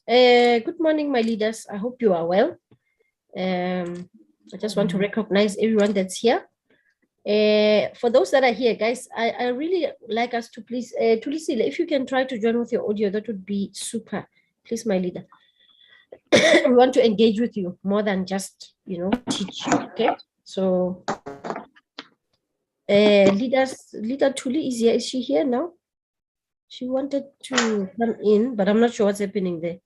Good morning, my leaders. I hope you are well. I just want to recognize everyone that's here. For those that are here, guys, I really like us to please, Tulisile, if you can try to join with your audio, that would be super. Please, my leader. We want to engage with you more than just, teach you, okay? So, leader Tuli is here. Is she here now? She wanted to come in, but I'm not sure what's happening there.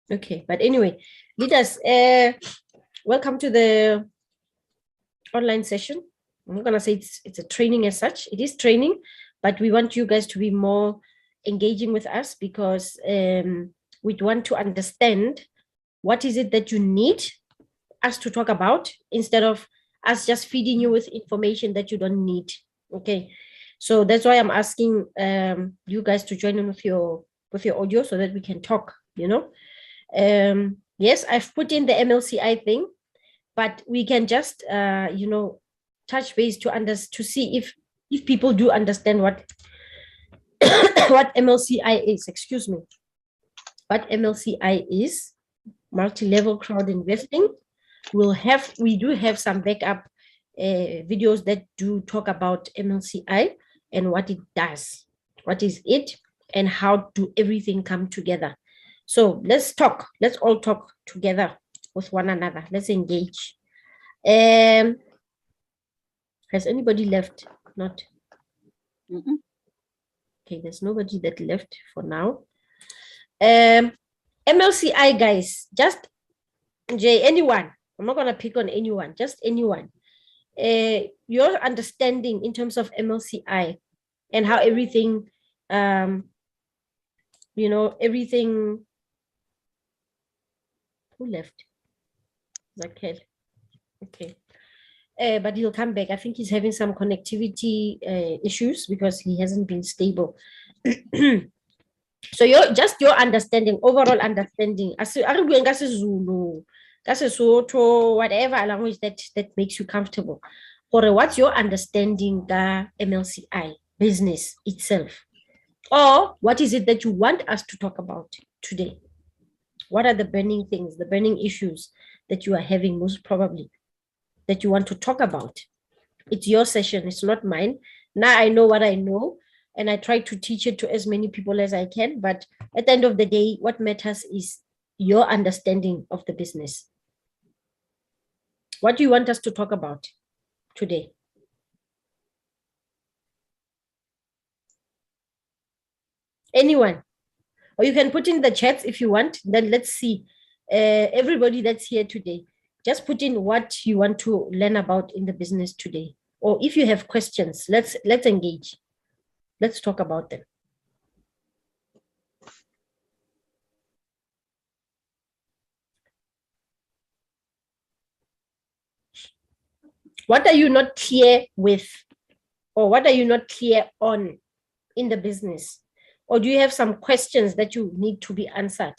Okay, but anyway, leaders, welcome to the online session. I'm not gonna say it's a training as such. It is training, but we want you guys to be more engaging with us because we'd want to understand what is it that you need us to talk about instead of us just feeding you with information that you don't need. Okay, so that's why I'm asking you guys to join in with your audio so that we can talk. Yes, I've put in the MLCI thing, but we can just touch base to see if people do understand what what MLCI is. Excuse me. What MLCI is, multi-level crowd investing. We do have some backup videos that do talk about MLCI and what it does, what is it, and how do everything come together. So let's talk. Let's all talk together with one another. Let's engage. Has anybody left? Not. Okay, there's nobody that left for now. MLCI, guys, just anyone. I'm not gonna pick on anyone, just anyone. Your understanding in terms of MLCI and how everything, everything. Who left? Zakel. Okay. But he'll come back. I think he's having some connectivity issues because he hasn't been stable. So your understanding, overall understanding, whatever language that makes you comfortable. Or what's your understanding the MLCI business itself? Or what is it that you want us to talk about today? What are the burning things, the burning issues that you are having most probably that you want to talk about? It's your session, it's not mine. Now I know what I know and I try to teach it to as many people as I can. But at the end of the day, what matters is your understanding of the business. What do you want us to talk about today? Anyone? Or you can put in the chats if you want. Then let's see. Everybody that's here today, just put in what you want to learn about in the business today. Or if you have questions, let's engage. Let's talk about them. What are you not clear with? Or what are you not clear on in the business? Or do you have some questions that you need to be answered?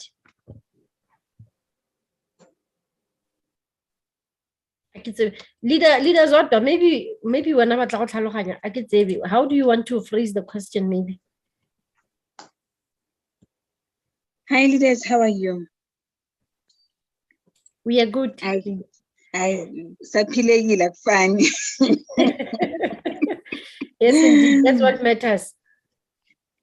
I could say, leaders, what? Maybe when I'm at I could say, how do you want to phrase the question? Maybe. Hi, leaders. How are you? We are good. I like fun. Yes, indeed. That's what matters.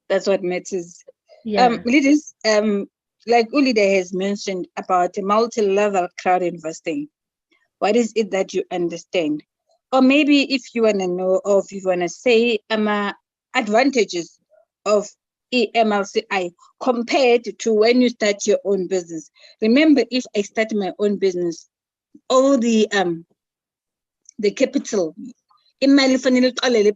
That's what matters. Yeah. Leaders, like Ulida has mentioned about multi-level crowd investing. What is it that you understand? Or maybe if you want to know, or if you want to say advantages of MLCI compared to when you start your own business. Remember, if I start my own business, all the capital in my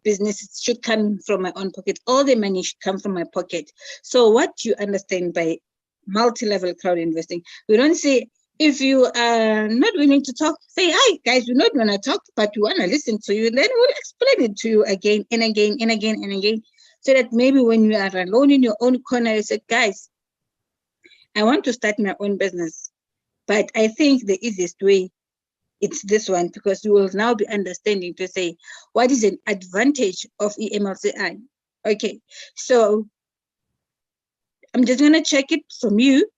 business, it should come from my own pocket. All the money should come from my pocket. So what you understand by multi-level crowd investing, we don't say, if you are not willing to talk, say, hi, guys, we don't want to talk, but we want to listen to you. Then we'll explain it to you again and again and again and again. So that maybe when you are alone in your own corner, you say, guys, I want to start my own business. But I think the easiest way, it's this one, because you will now be understanding to say, what is an advantage of MLCI? Okay, so I'm just gonna check it from you.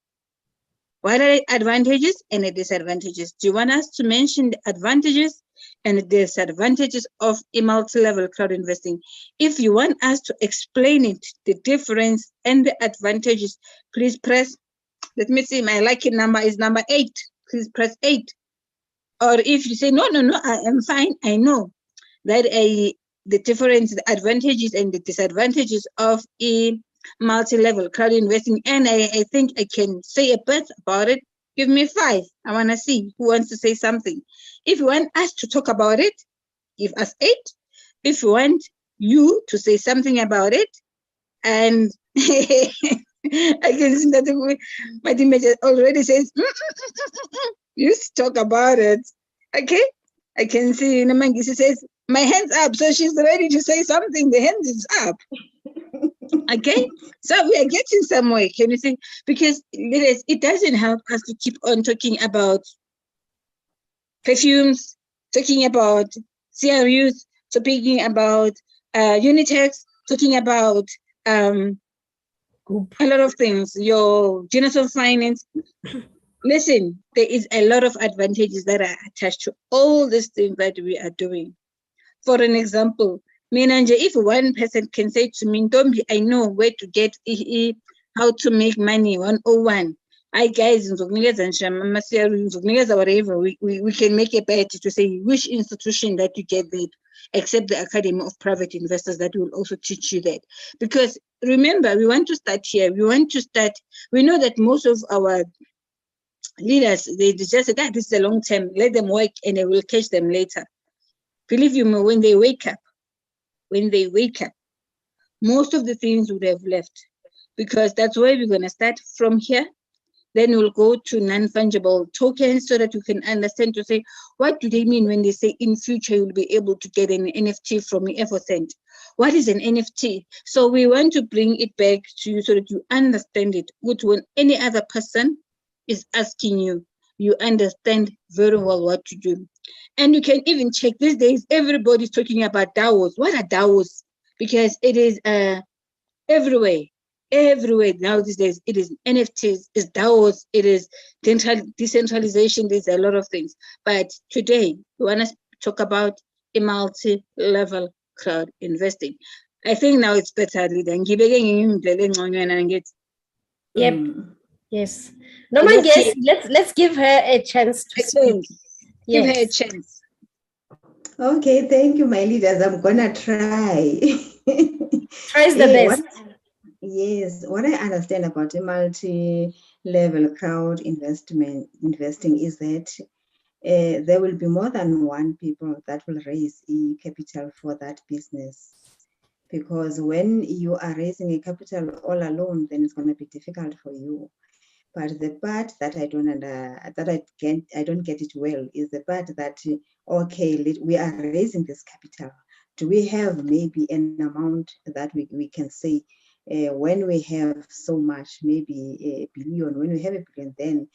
What are the advantages and the disadvantages? Do you want us to mention the advantages and the disadvantages of a multi-level crowd investing? If you want us to explain it, the difference and the advantages, please press, let me see, my lucky number is number 8. Please press 8. Or if you say, no, I am fine, I know that the difference, the advantages and the disadvantages of a multi-level crowd investing, and I think I can say a bit about it. Give me 5. I want to see who wants to say something. If you want us to talk about it, give us 8. If you want you to say something about it, and I can see that my teammate already says, you talk about it. Okay, I can see Namangisi says, my hands up. So she's ready to say something. The hands is up. Okay, so we are getting somewhere. Can you see? Because it doesn't help us to keep on talking about perfumes, talking about CRUs, talking about Unitex, talking about a lot of things, your Journals of Finance. Listen, there is a lot of advantages that are attached to all these things that we are doing. For an example, if one person can say to me, Ntombi, I know where to get how to make money 101. Hi guys, whatever, we can make a bet to say which institution that you get that, except the Academy of Private Investors that will also teach you that. Because remember, we want to start here. We know that most of our leaders, they just say that this is a long term, let them work and they will catch them later. Believe you me, when they wake up, most of the things would have left, because that's where we're going to start from here. Then we'll go to non-fungible tokens so that you can understand to say, what do they mean when they say in future you'll be able to get an NFT from Evorich? What is an NFT? So we want to bring it back to you so that you understand it. Which when any other person is asking you, you understand very well what to do. And you can even check these days, everybody's talking about DAOs. What are DAOs? Because it is everywhere now these days. It is NFTs, it's DAOs, it is decentralization. There's a lot of things. But today, we want to talk about a multi-level crowd investing. I think now it's better. Yep. Yes. No, let's give her a chance to speak. Give her a chance. Okay, thank you, my leaders. I'm gonna try. Try the best. What I understand about a multi-level crowd investing is that there will be more than one people that will raise capital for that business. Because when you are raising a capital all alone, then it's going to be difficult for you. But the part that I don't get it well is the part that, okay, we are raising this capital. Do we have maybe an amount that we can say, when we have so much, maybe $1 billion, when we have $1 billion, then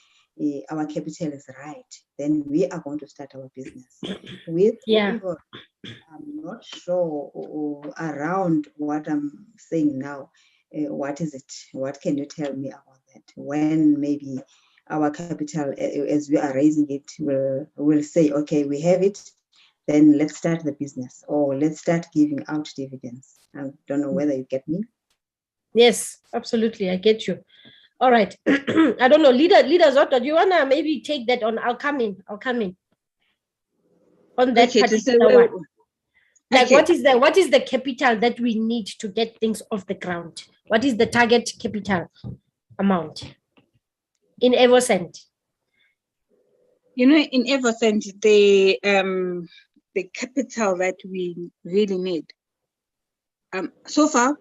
our capital is right, then we are going to start our business. I'm not sure around what I'm saying now. What is it? What can you tell me about that? When maybe our capital, as we are raising it, will say, okay, we have it, then let's start the business, or let's start giving out dividends. I don't know whether you get me. Yes, absolutely. I get you. All right. I don't know. Leaders, what do you want to maybe take that on? I'll come in on that particular one. Like, what is the capital that we need to get things off the ground? What is the target capital amount in Evorich? In Evorich, the capital that we really need, so far,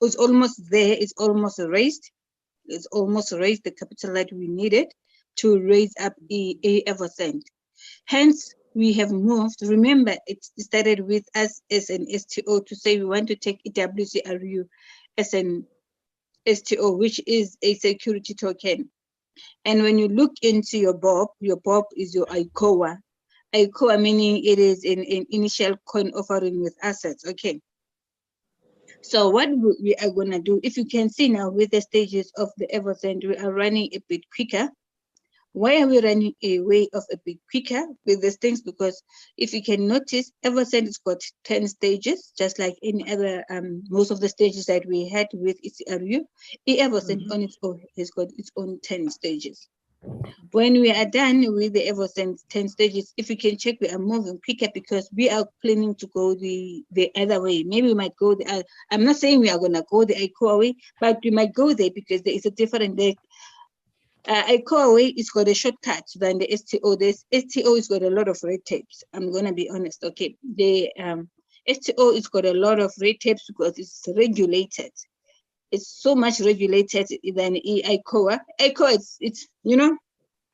it's almost there. It's almost raised. The capital that we needed to raise up Evorich. Hence, we have moved. Remember, it started with us as an STO to say we want to take EWCRU as an STO, which is a security token. And when you look into your BOP is your ICOA. ICOA meaning it is an initial coin offering with assets. Okay. So what we are going to do, if you can see now with the stages of the Eversend, we are running a bit quicker. Why are we running a way of a bit quicker with these things? Because if you can notice, Eversend has got 10 stages, just like any other, most of the stages that we had with ECRU. Eversend on its own has got its own 10 stages. When we are done with the Eversend 10 stages, if you can check, we are moving quicker because we are planning to go the other way. Maybe we might go the I'm not saying we are going to go the ICOA way, but we might go there because there is a different day. ICOA way is got a shortcut than the STO. This STO has got a lot of red tapes. I'm going to be honest. Okay. The STO has got a lot of red tapes because it's regulated. It's so much regulated than ICOA. ICOA, it's you know,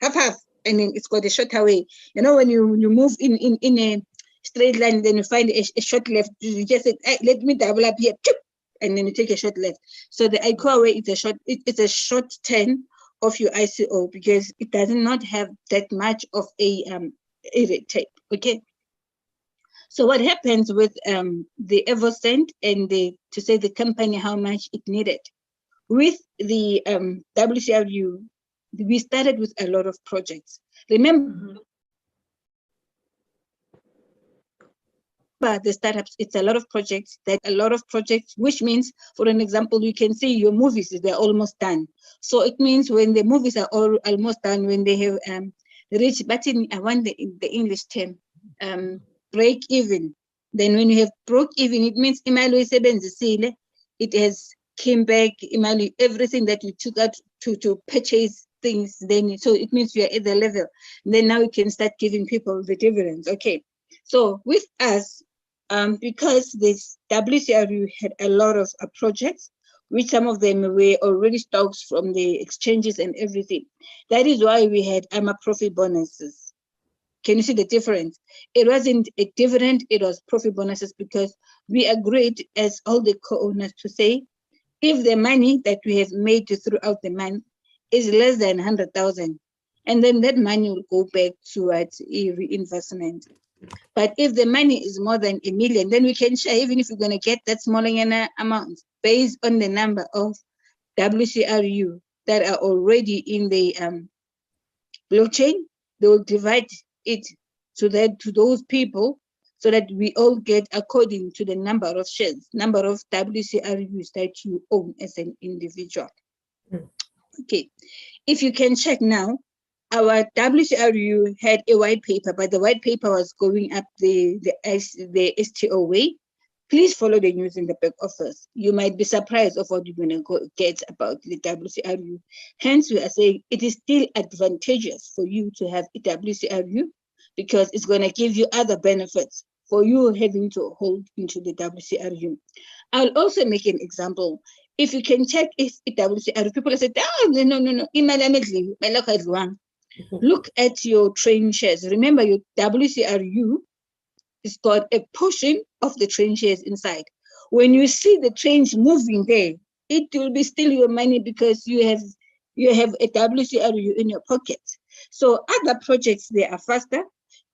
half, and then it's got a shorter way. You know, when you move in a straight line, then you find a short left. You just say, hey, let me double up here, and then you take a short left. So the ICOA way is a short. It's a short turn of your ICO because it does not have that much of a red tape. Okay. So what happens with the Eversend and to say the company how much it needed with the WCRU, we started with a lot of projects. Remember the startups, it's a lot of projects, which means, for an example, you can see your movies, they're almost done. So it means when the movies are all almost done, when they have reached, but I want the English term, break even. Then when you have broke even, it means it has came back, everything that you took out to purchase things, then so it means you are at the level. Then now you can start giving people the dividends. Okay. So with us, because this WCRU had a lot of projects, which some of them were already stocks from the exchanges and everything. That is why we had profit bonuses. Can you see the difference? It wasn't a dividend, it was profit bonuses because we agreed as all the co-owners to say, if the money that we have made throughout the month is less than 100,000, and then that money will go back towards a reinvestment. But if the money is more than 1 million, then we can share, even if we're going to get that smaller amount, based on the number of WCRU that are already in the blockchain. They will divide it to those people so that we all get according to the number of shares, number of WCRUs that you own as an individual. Okay, if you can check now, our WCRU had a white paper, but the white paper was going up the STO way. Please follow the news in the back office. You might be surprised of what you're going to get about the WCRU. Hence, we are saying it is still advantageous for you to have a WCRU because it's going to give you other benefits for you having to hold into the WCRU. I'll also make an example. If you can check if WCRU, people say, oh, no. Look at your train shares. Remember, your WCRU has got a portion of the train shares inside. When you see the trains moving there, it will be still your money because you have a WCRU in your pocket. So other projects, they are faster.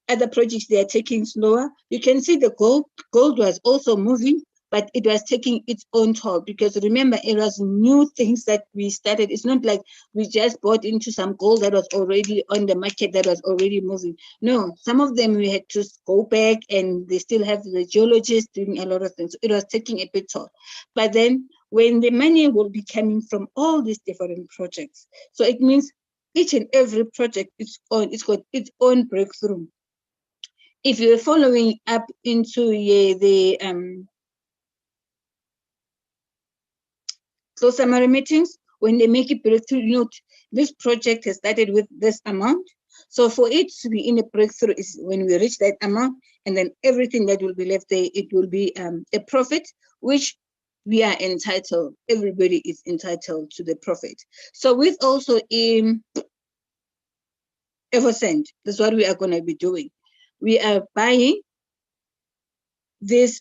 Other projects, they are taking slower. You can see the gold was also moving, but it was taking its own toll because remember, it was new things that we started. It's not like we just bought into some gold that was already on the market, that was already moving. No, some of them we had to go back and they still have the geologists doing a lot of things. It was taking a bit toll. But then when the money will be coming from all these different projects, so it means each and every project it's got its own breakthrough. If you're following up into the so summary meetings, when they make a breakthrough, note this project has started with this amount. So for it to be in a breakthrough is when we reach that amount, and then everything that will be left there, it will be a profit, which we are entitled. Everybody is entitled to the profit. So with also Eversend, that's what we are going to be doing. We are buying this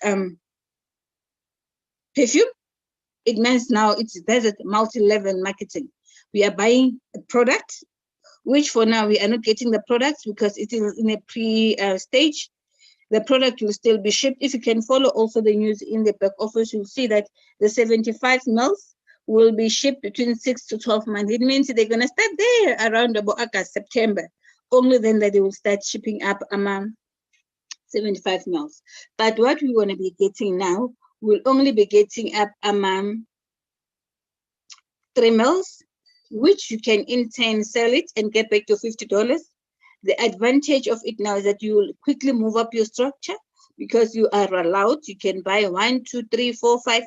perfume. It means now there's a multi-level marketing. We are buying a product, which for now we are not getting the products because it is in a pre-stage. The product will still be shipped. If you can follow also the news in the back office, you'll see that the 75 mils will be shipped between 6 to 12 months. It means they're going to start there around about August, September. Only then that they will start shipping up 75 mils. But what we want to be getting now, we'll only be getting up 3 mils, which you can in turn sell it and get back to $50. The advantage of it now is that you will quickly move up your structure because you are allowed. You can buy 1, 2, 3, 4, 5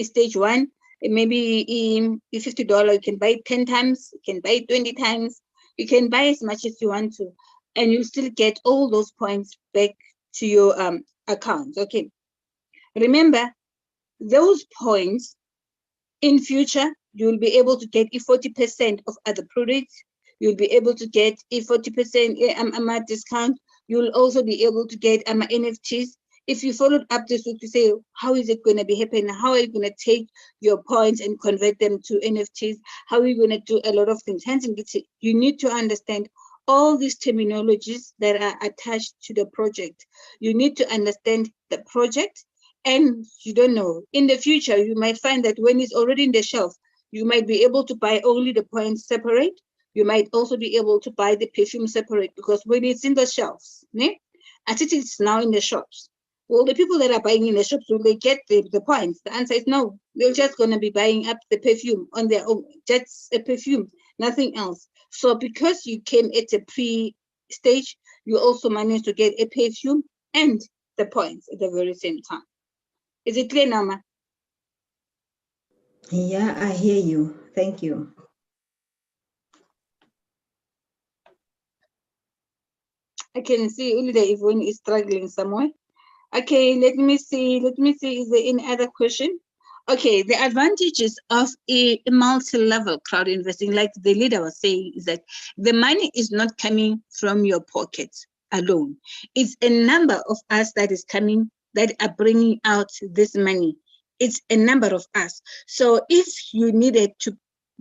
stage 1. Maybe in $50, you can buy 10 times, you can buy 20 times, you can buy as much as you want to, and you still get all those points back to your account. Okay. Remember, those points in future, you'll be able to get a 40% of other products. You'll be able to get a 40% discount. You'll also be able to get NFTs. If you followed up this week to say, how is it going to be happening? How are you going to take your points and convert them to NFTs? How are you going to do a lot of things? Hence, you need to understand all these terminologies that are attached to the project. You need to understand the project, and you don't know. In the future, you might find that when it's already in the shelf, you might be able to buy only the points separate. You might also be able to buy the perfume separate, because when it's in the shelves, as it is now in the shops, well, the people that are buying in the shops, will they get the points? The answer is no. They're just going to be buying up the perfume on their own, just a perfume, nothing else. So because you came at a pre-stage, you also managed to get a perfume and the points at the very same time. Is it clear, Nama? Yeah, I hear you. Thank you. I can see only that Yvonne is struggling somewhere. Okay, let me see. Is there any other question? Okay, the advantages of a multi-level crowd investing, like the leader was saying, is that the money is not coming from your pocket alone. It's a number of us that is coming, that are bringing out this money. It's a number of us. So if you needed to,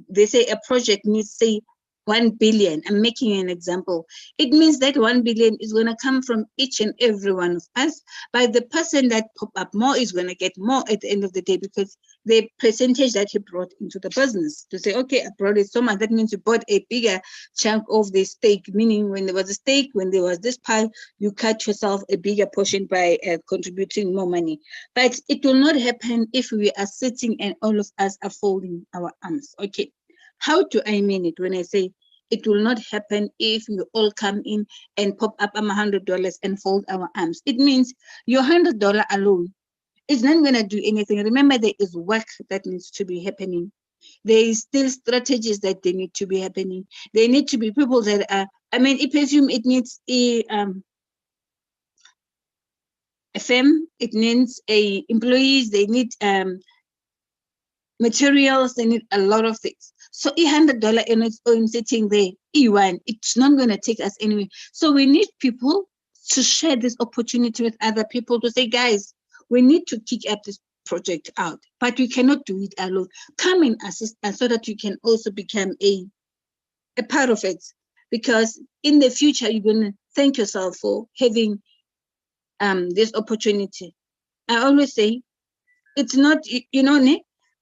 they say a project needs, say, 1 billion, I'm making an example. It means that 1 billion is going to come from each and every one of us, but the person that pop up more is going to get more at the end of the day, because the percentage that he brought into the business, to say, okay, I brought it so much, that means you bought a bigger chunk of the stake, meaning when there was a stake, when there was this pie, you cut yourself a bigger portion by contributing more money. But it will not happen if we are sitting and all of us are folding our arms. Okay. How do I mean it when I say it will not happen if we all come in and pop up $100 and fold our arms? It means your $100 alone is not going to do anything. Remember, there is work that needs to be happening. There is still strategies that they need to be happening. They need to be people that are, I mean, I presume it needs a firm, it needs employees, they need materials, they need a lot of things. So $100 in its own sitting there, E1, it's not going to take us anywhere. So we need people to share this opportunity with other people, to say, guys, we need to kick up this project out, but we cannot do it alone. Come and assist us so that you can also become a part of it. Because in the future, you're going to thank yourself for having this opportunity. I always say, it's not,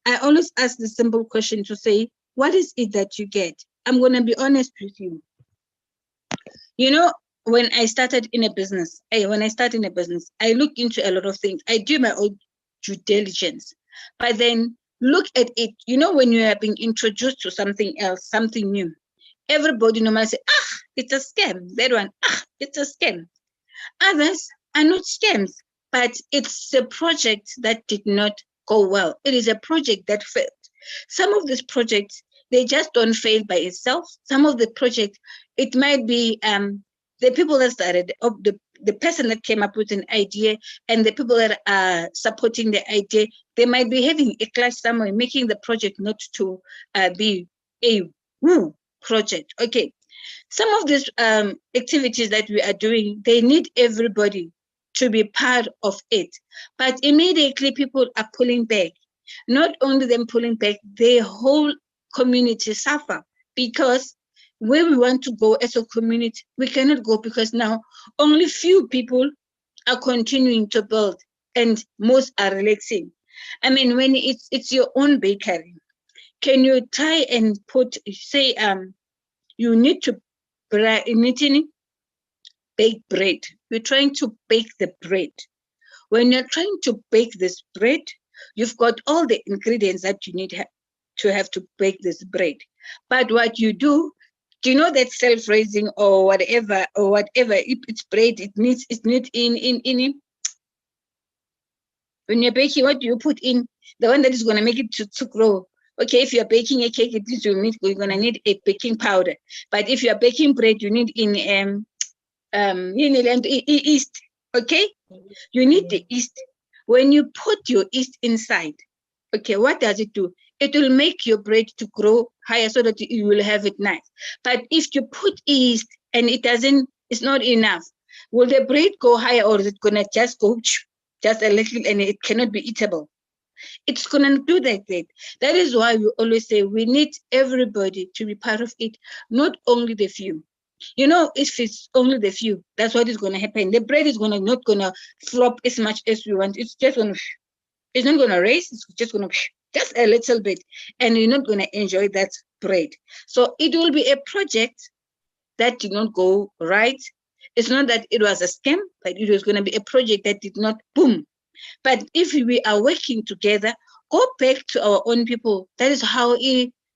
I always ask the simple question to say, what is it that you get? I'm going to be honest with you. When I started in a business, I look into a lot of things. I do my own due diligence. But then look at it, when you are being introduced to something else, something new, everybody normally say, it's a scam. That one, it's a scam. Others are not scams, but it's a project that did not go well. It is a project that failed. Some of these projects, they just don't fail by itself. Some of the projects, it might be the people that started, the person that came up with an idea, and the people that are supporting the idea, they might be having a clash somewhere, making the project not to be a woo project. Okay. Some of these activities that we are doing, they need everybody to be part of it. But immediately people are pulling back. Not only them pulling back, the whole community suffer, because where we want to go as a community, we cannot go, because now only few people are continuing to build and most are relaxing. I mean, when it's your own bakery, can you try and put, say, you need to bake bread. You're trying to bake the bread. When you're trying to bake this bread, you've got all the ingredients that you need to have to bake this bread. But what you do you know that self-raising or whatever, if it's bread, it needs in when you're baking, what do you put in? The one that is going to make it to grow. Okay, if you're baking a cake, you're going to need a baking powder. But if you're baking bread, you need yeast. Okay, you need the yeast. When you put your yeast inside, okay, what does it do? It will make your bread to grow higher so that you will have it nice. But if you put yeast and it's not enough, will the bread go higher or is it gonna just go just a little and it cannot be eatable? It's gonna do that. That is why we always say we need everybody to be part of it, not only the few. You know, if it's only the few, that's what is going to happen. The bread is not going to flop as much as we want. It's just going to, it's not going to raise. It's just going to, just a little bit. And you're not going to enjoy that bread. So it will be a project that did not go right. It's not that it was a scam, but it was going to be a project that did not boom. But if we are working together, go back to our own people. That is how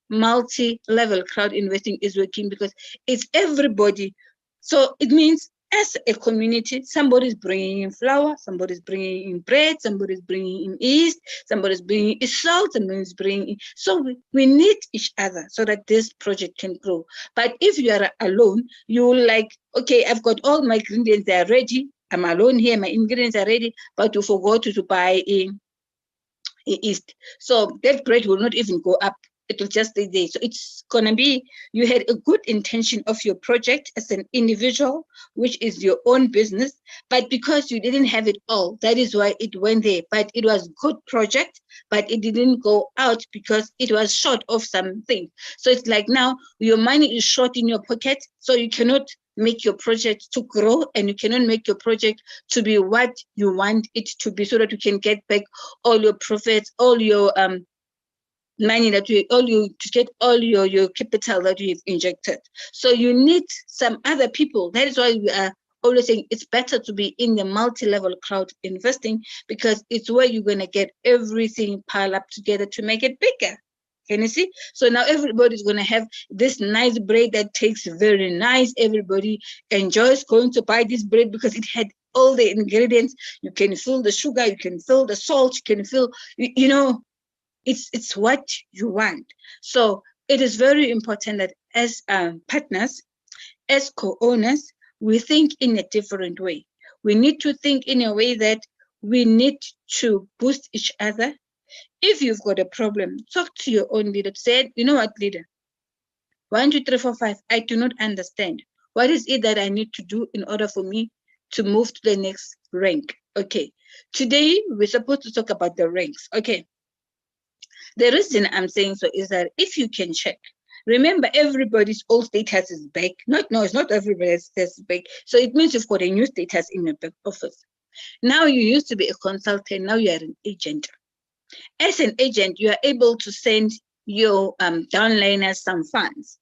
multi-level crowd investing is working, because it's everybody. So it means as a community, somebody's bringing in flour, somebody's bringing in bread, somebody's bringing in yeast, somebody's bringing in salt, somebody's bringing in. So we need each other so that this project can grow. But if you are alone, you will like, okay, I've got all my ingredients, they are ready. I'm alone here, my ingredients are ready, but you forgot to buy in yeast. So that bread will not even go up. It will just stay there. So it's going to be, you had a good intention of your project as an individual, which is your own business, but because you didn't have it all, that is why it went there. But it was good project, but it didn't go out because it was short of something. So it's like now your money is short in your pocket, so you cannot make your project to grow, and you cannot make your project to be what you want it to be, so that you can get back all your profits, all your money that to get all your capital that you've injected. So you need some other people. That is why we are always saying it's better to be in the multi-level crowd investing, because it's where you're going to get everything piled up together to make it bigger. Can you see? So now everybody's going to have this nice bread that tastes very nice. Everybody enjoys going to buy this bread because it had all the ingredients. You can feel the sugar, you can feel the salt, you can feel, you know, it's what you want. So it is very important that as partners, as co-owners, we think in a different way. We need to think in a way that we need to boost each other. If you've got a problem, talk to your own leader. Say, you know what, leader? 1, 2, 3, 4, 5. I do not understand. What is it that I need to do in order for me to move to the next rank? Okay. Today we're supposed to talk about the ranks. Okay. The reason I'm saying so is that if you can check, remember everybody's old status is back. It's not everybody's status is back. So it means you've got a new status in your back office. Now you used to be a consultant, now you are an agent. As an agent, you are able to send your downliners some funds.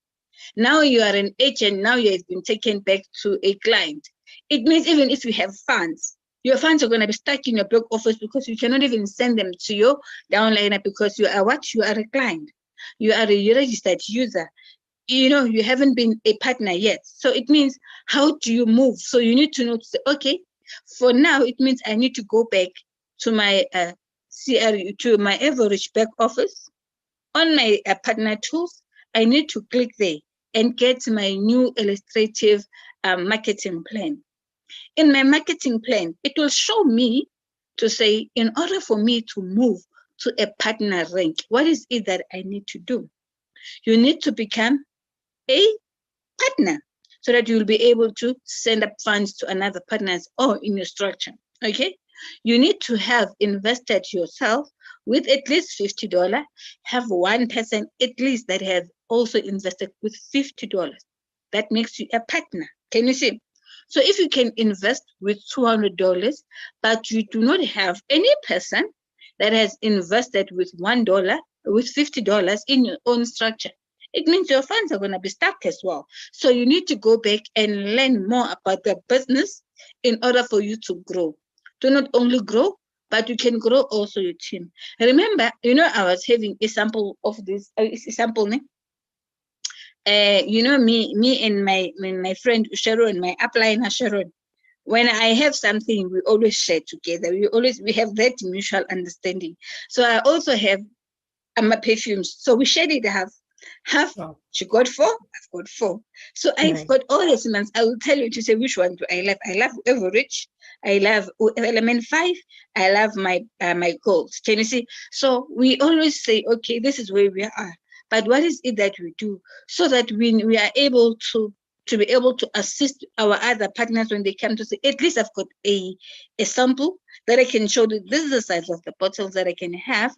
Now you are an agent, now you have been taken back to a client. It means even if you have funds, your funds are going to be stuck in your back office because you cannot even send them to your downliner, because you are what? You are a client. You are a registered user. You know, you haven't been a partner yet. So it means, how do you move? So you need to know, to say, okay, for now, it means I need to go back to my CRU, to my Evorich back office. On my partner tools, I need to click there and get my new illustrative marketing plan. In my marketing plan, it will show me to say, in order for me to move to a partner rank, what is it that I need to do? You need to become a partner so that you'll be able to send up funds to another partners or in your structure. Okay. You need to have invested yourself with at least $50. Have one person at least that have also invested with $50. That makes you a partner. Can you see? So if you can invest with $200, but you do not have any person that has invested with $1, with $50 in your own structure, it means your funds are going to be stuck as well. So you need to go back and learn more about the business in order for you to grow. To not only grow, but you can grow also your team. Remember, I was having a sample of this, sample name. Me and my friend Sharon, my upliner Sharon, when I have something, we always share together. We have that mutual understanding. So I also have my perfumes. So we shared it half. Wow. She got 4, I've got 4. So I've got all the semblance. I will tell you to say which one do I love. I love Evorich. I love Element 5. I love my goals. Can you see? So we always say, okay, this is where we are. But what is it that we do so that we are able to be able to assist our other partners when they come to say, at least I've got a sample that I can show that this is the size of the bottles that I can have,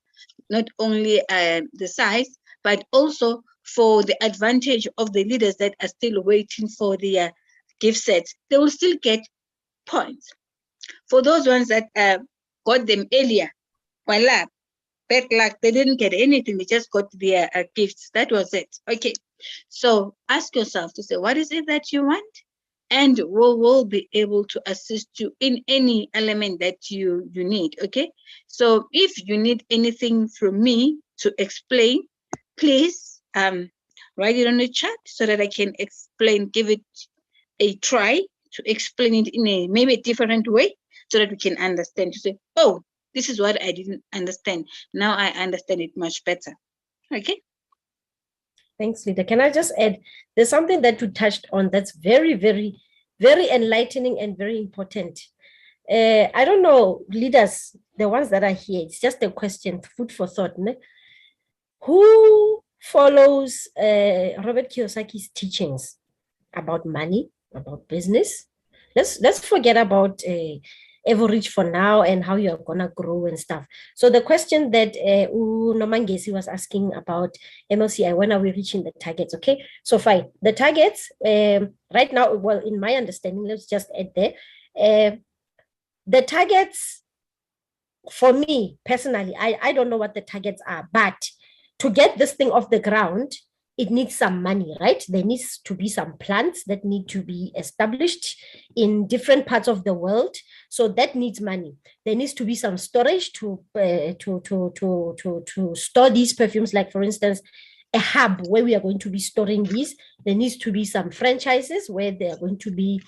not only the size, but also for the advantage of the leaders that are still waiting for their gift sets. They will still get points. For those ones that got them earlier, voila, bad luck, they didn't get anything, they just got their gifts. That was it. Okay. So ask yourself to say, what is it that you want? And we'll be able to assist you in any element that you need. Okay. So if you need anything from me to explain, please write it on the chat so that I can explain, give it a try to explain it in a maybe a different way so that we can understand. To say, oh, this is what I didn't understand. Now I understand it much better. Okay. Thanks, Leader. Can I just add, there's something that you touched on that's very, very, very enlightening and very important. I don't know, leaders, the ones that are here, it's just a question, food for thought. Ne? Who follows Robert Kiyosaki's teachings about money, about business? Let's forget about Evorich for now and how you're gonna grow and stuff. So the question that Nomangesi was asking about MLCI, when are we reaching the targets? Okay, so fine. The targets right now, well, in my understanding, let's just add there. The targets, for me personally, I don't know what the targets are, but to get this thing off the ground, it needs some money, right? There needs to be some plants that need to be established in different parts of the world. So that needs money. There needs to be some storage to store these perfumes. Like, for instance, a hub where we are going to be storing these. There needs to be some franchises where they are going to be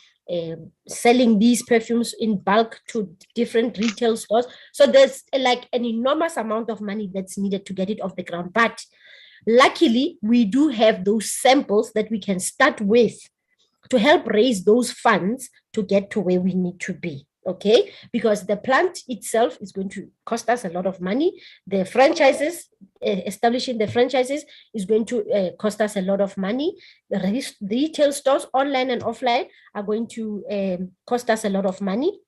selling these perfumes in bulk to different retail stores. So there's like an enormous amount of money that's needed to get it off the ground. But luckily, we do have those samples that we can start with to help raise those funds to get to where we need to be. Okay, because the plant itself is going to cost us a lot of money. The franchises, establishing the franchises is going to cost us a lot of money. The retail stores, online and offline, are going to cost us a lot of money.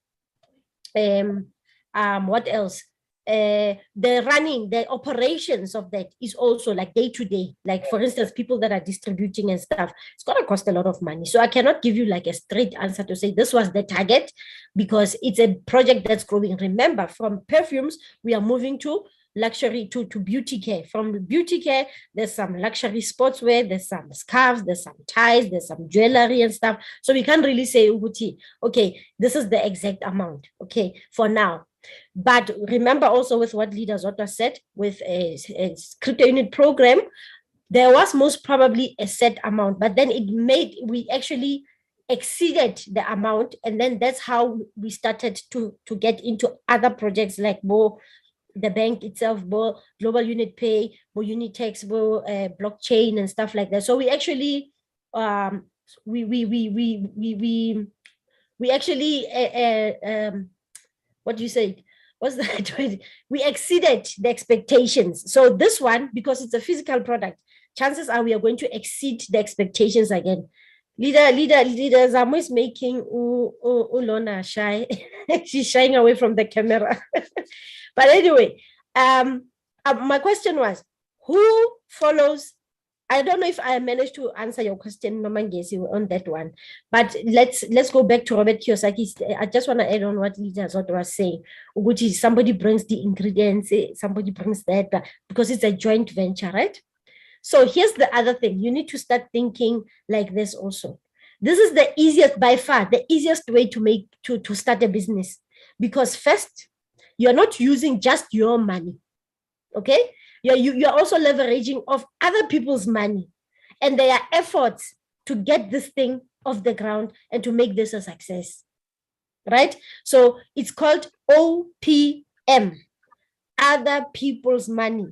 What else? The operations of that is also like day to day. Like, for instance, people that are distributing and stuff, it's going to cost a lot of money. So I cannot give you like a straight answer to say this was the target, because it's a project that's growing. Remember, from perfumes, we are moving to luxury, to beauty care. From beauty care, there's some luxury sportswear, there's some scarves, there's some ties, there's some jewelry and stuff. So we can't really say, okay, this is the exact amount, okay, for now. But remember also with what Leader Zota said, with a crypto unit program, there was most probably a set amount, but then we actually exceeded the amount. And then that's how we started to get into other projects like more the bank itself, more global unit pay, more Unitex, more blockchain and stuff like that. So we actually we actually what do you say? What's that? We exceeded the expectations. So this one, because it's a physical product, chances are we are going to exceed the expectations again. Leader Zamo is making Ulona shy. She's shying away from the camera. But anyway, my question was, who follows I don't know if I managed to answer your question, Nomangesi, on that one. But let's go back to Robert Kiyosaki. I just want to add on what Lita Zot was saying. Which is somebody brings the ingredients, somebody brings that, because it's a joint venture, right? So here's the other thing. You need to start thinking like this also. This is the easiest, by far, the easiest way to start a business. Because first, you're not using just your money, okay? You're also leveraging of other people's money and their efforts to get this thing off the ground and to make this a success, right? So it's called OPM, other people's money,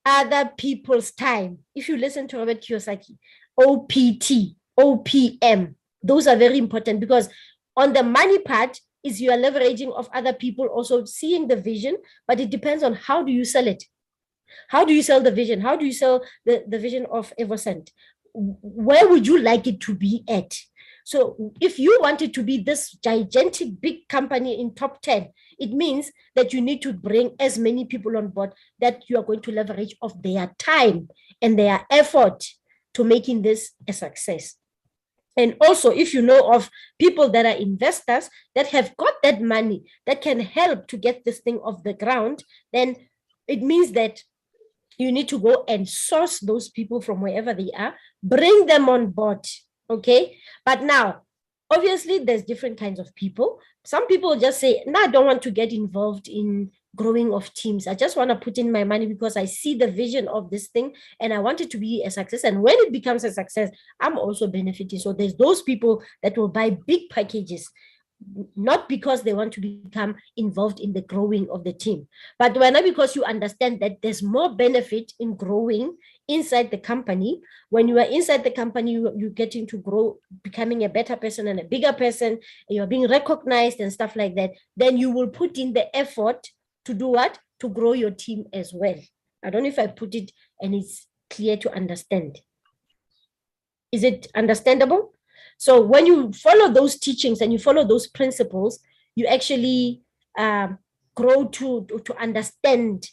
other people's time. If you listen to Robert Kiyosaki, OPT, OPM, those are very important, because on the money part is you are leveraging of other people also seeing the vision, but it depends on how do you sell it. How do you sell the vision? How do you sell the vision of Evercent? Where would you like it to be at? So if you want it to be this gigantic big company in top 10, it means that you need to bring as many people on board that you are going to leverage of their time and their effort to making this a success. And also, if you know of people that are investors that have got that money that can help to get this thing off the ground, then it means that you need to go and source those people from wherever they are, bring them on board, okay? But now, obviously, there's different kinds of people. Some people just say, no, I don't want to get involved in growing of teams. I just want to put in my money because I see the vision of this thing and I want it to be a success. And when it becomes a success, I'm also benefiting. So there's those people that will buy big packages, not because they want to become involved in the growing of the team, but when because you understand that there's more benefit in growing inside the company. When you are inside the company, you're getting to grow, becoming a better person and a bigger person, and you're being recognized and stuff like that. Then you will put in the effort to do what? To grow your team as well. I don't know if I put it and it's clear to understand. Is it understandable? So when you follow those teachings and you follow those principles, you actually grow to understand,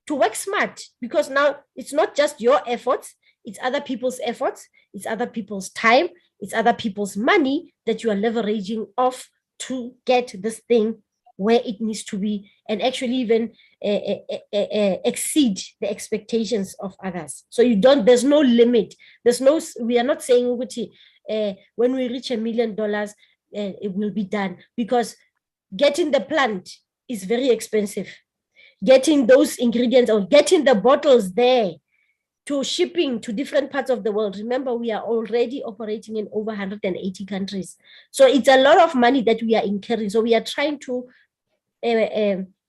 to work smart, because now it's not just your efforts, it's other people's efforts, it's other people's time, it's other people's money that you are leveraging off to get this thing where it needs to be, and actually even exceed the expectations of others. So there's no limit. We are not saying, when we reach $1 million, it will be done, because getting the plant is very expensive. Getting those ingredients or getting the bottles there to shipping to different parts of the world. Remember, we are already operating in over 180 countries. So it's a lot of money that we are incurring. So we are trying to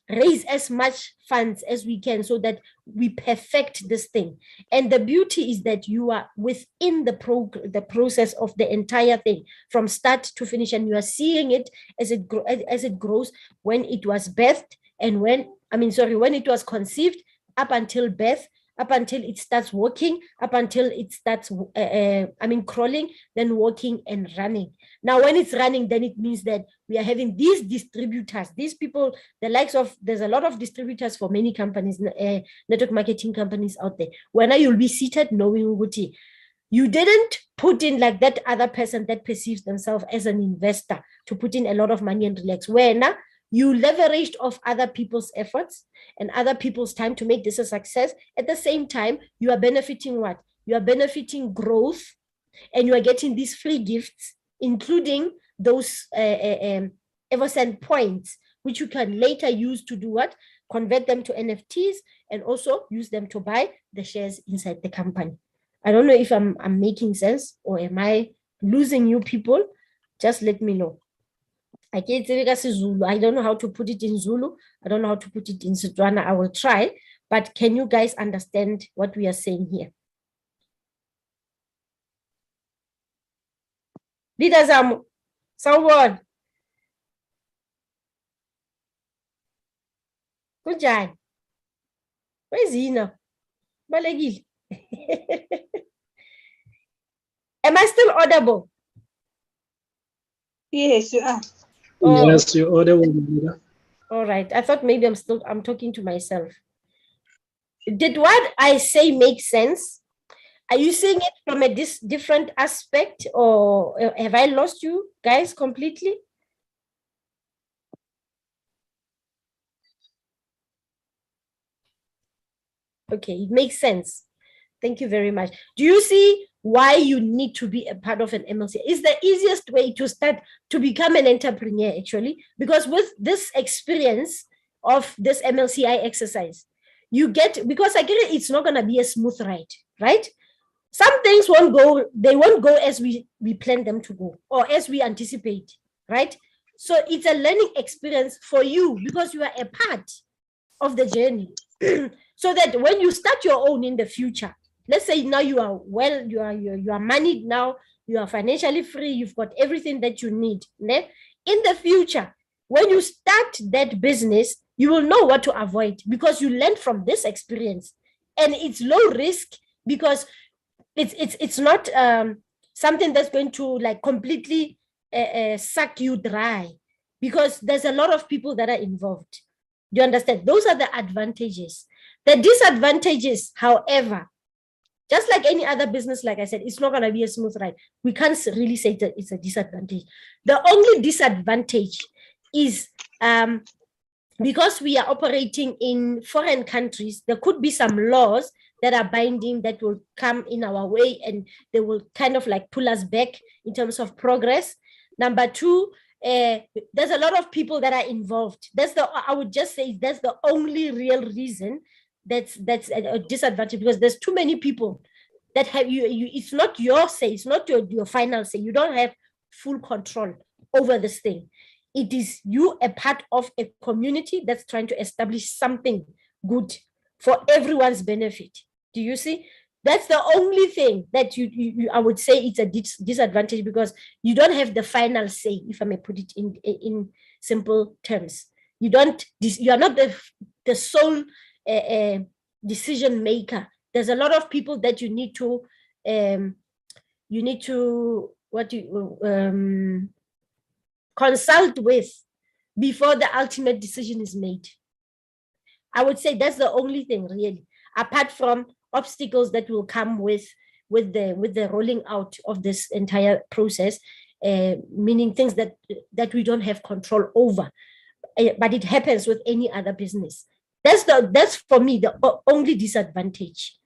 raise as much funds as we can so that we perfect this thing. And the beauty is that you are within the process of the entire thing from start to finish, and you are seeing it as it grows, when it was birthed and when it was conceived, up until birth, up until it starts walking, up until it starts crawling, then walking and running. Now, when it's running, then it means that we are having these distributors, these people, the likes of, there's a lot of distributors for many companies, network marketing companies out there. When you'll be seated knowing Uguti, you didn't put in like that other person that perceives themselves as an investor to put in a lot of money and relax. When you leveraged off other people's efforts and other people's time to make this a success. At the same time, you are benefiting what? You are benefiting growth, and you are getting these free gifts, including those Evercent points, which you can later use to do what? Convert them to NFTs and also use them to buy the shares inside the company. I don't know if I'm making sense, or am I losing you people? Just let me know. I don't know how to put it in Zulu. I don't know how to put it in Setswana. I will try. But can you guys understand what we are saying here? Leaders are someone. Good job. Where is he now? Balegi. Am I still audible? Yes, you are. Oh, yes, you're audible. All right. I thought maybe I'm talking to myself. Did what I say make sense? Are you seeing it from a different aspect, or have I lost you guys completely? Okay, it makes sense. Thank you very much. Do you see why you need to be a part of an MLCI? It's the easiest way to start to become an entrepreneur, actually, because with this experience of this MLCI exercise, you get, because I get it, it's not going to be a smooth ride, right? Some things won't go, they won't go as we plan them to go or as we anticipate, right? So it's a learning experience for you because you are a part of the journey. So that when you start your own in the future, let's say now you are well, you are moneyed now, you are financially free, you've got everything that you need. In the future, when you start that business, you will know what to avoid because you learn from this experience, and it's low risk because it's not something that's going to like completely suck you dry, because there's a lot of people that are involved. Do you understand? Those are the advantages. The disadvantages, however, just like any other business, like I said, it's not going to be a smooth ride. We can't really say that it's a disadvantage. The only disadvantage is because we are operating in foreign countries, there could be some laws that are binding that will come in our way, and they will kind of like pull us back in terms of progress. Number two, there's a lot of people that are involved. I would just say that's the only real reason that's a disadvantage, because there's too many people that have you it's not your say, it's not your final say. You don't have full control over this thing. It is you a part of a community that's trying to establish something good for everyone's benefit. Do you see? That's the only thing that you I would say it's a disadvantage, because you don't have the final say, if I may put it in simple terms. You are not the sole decision maker. There's a lot of people that you need to consult with before the ultimate decision is made. I would say that's the only thing, really, apart from obstacles that will come with the rolling out of this entire process, meaning things that we don't have control over, but it happens with any other business. That's for me the only disadvantage.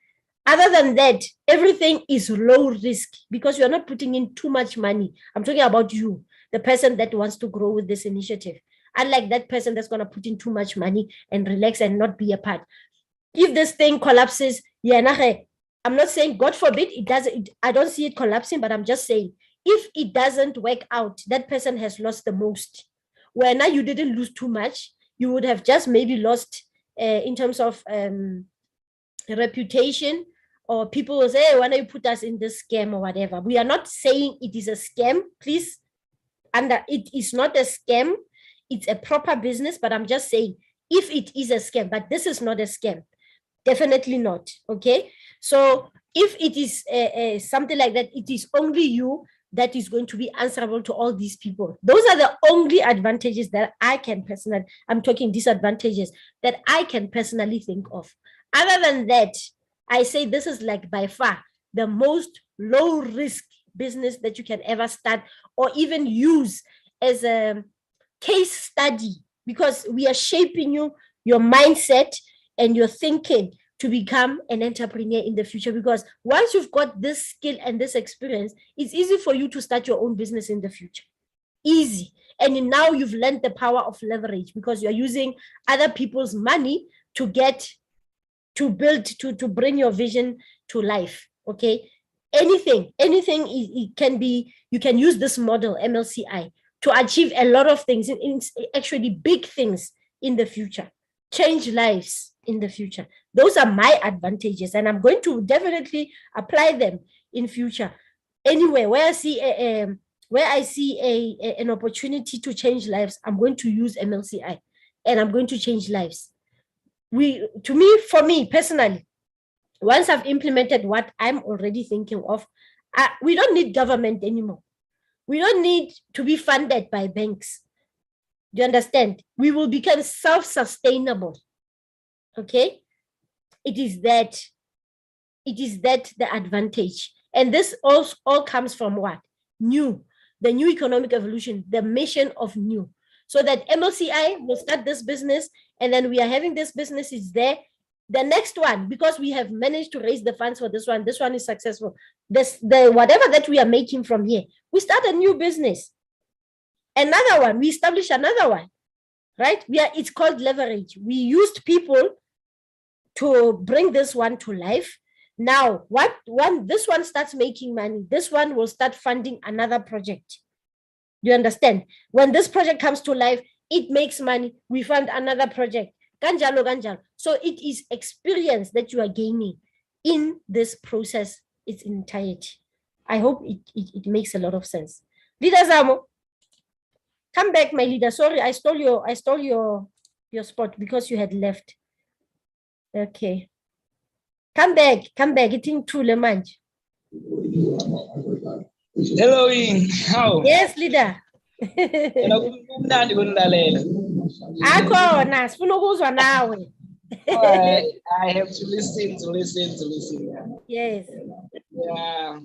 Other than that, everything is low risk because you're not putting in too much money. I'm talking about you, the person that wants to grow with this initiative. Unlike that person that's going to put in too much money and relax and not be a part. If this thing collapses, I'm not saying, God forbid, it doesn't. I don't see it collapsing, but I'm just saying, if it doesn't work out, that person has lost the most. Where now you didn't lose too much, you would have just maybe lost in terms of reputation, or people will say, hey, why don't you put us in this scam or whatever. We are not saying it is a scam, please. And it is not a scam. It's a proper business, but I'm just saying, if it is a scam, but this is not a scam, definitely not. Okay. So if it is something like that, it is only you that is going to be answerable to all these people. Those are the only advantages that I can personally, I'm talking disadvantages that I can personally think of. Other than that, I say this is like by far the most low risk business that you can ever start or even use as a case study, because we are shaping your mindset and your thinking to become an entrepreneur in the future. Because once you've got this skill and this experience, it's easy for you to start your own business in the future. Easy. And now you've learned the power of leverage, because you're using other people's money to bring your vision to life. Okay. Anything it can be, you can use this model MLCI to achieve a lot of things, actually big things in the future, change lives in the future. Those are my advantages, and I'm going to definitely apply them in future. Anyway, where I see an opportunity to change lives, I'm going to use MLCI, and I'm going to change lives. For me personally, once I've implemented what I'm already thinking of, we don't need government anymore. We don't need to be funded by banks. Do you understand? We will become self-sustainable. Okay? It is that it is that the advantage. And this all comes from what? New, the new economic evolution, the mission of new. So that MLCI will start this business, and then we are having this business is there. The next one, because we have managed to raise the funds for this one is successful. The whatever that we are making from here, we start a new business. Another one, we establish another one, right? It's called leverage. We used people to bring this one to life. Now, this one starts making money, this one will start funding another project. Do you understand? When this project comes to life, it makes money, we fund another project. Ganjalo, ganjalo. So it is experience that you are gaining in this process, its entirety. I hope it makes a lot of sense. Leader Zamo, come back, my leader. Sorry, I stole your spot because you had left. Okay. Come back. Eating too manj. Hello, Ian. How? Yes, leader. Akhona sifuna ukuzwa nawe. I have to listen. Yes. Yeah.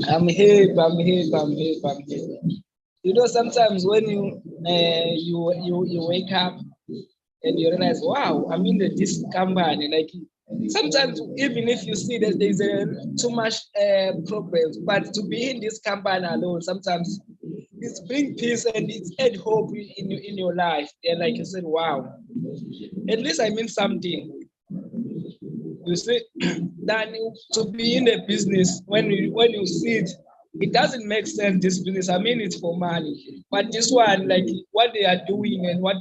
I'm here. You know, sometimes when you wake up and you realize, wow, I'm in this company. Like sometimes, even if you see that there's too much problems, but to be in this company alone, sometimes it's bring peace and it's add hope in your life. And like you said, wow, at least I mean something. You see, then to be in a business when you see it, it doesn't make sense. This business, I mean, it's for money. But this one, like what they are doing and what